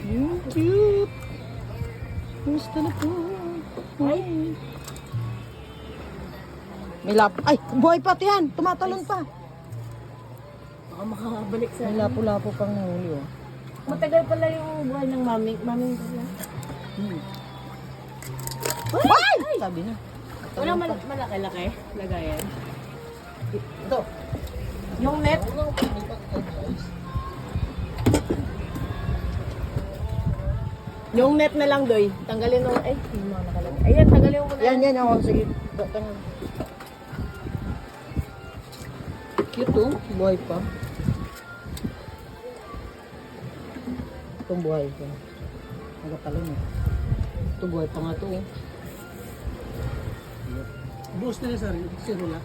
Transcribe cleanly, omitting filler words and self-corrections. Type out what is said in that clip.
Cute. Gusto na po. Ay. May ay, buhay pa yan. Tumatalon pa. Baka makabalik sa... May lapo-lapo pang nahuli, oh. Matagal pala yung buhay ng maming pala. Ay! Sabi na. Walang malaki-laki lagayan. Ito. Yung net. Yung net na lang, Doy. Tanggalin mo. Ay, hindi mo nakalagay. Ayan, tanggalin mo na. Yan. Oh, sige. Tangan. Cute, oh. Buhay pa. Itong buhay pa. Nagatalon, eh. Ito buhay pa nga ito, oh. Buhos na rin, sir. Zero lang.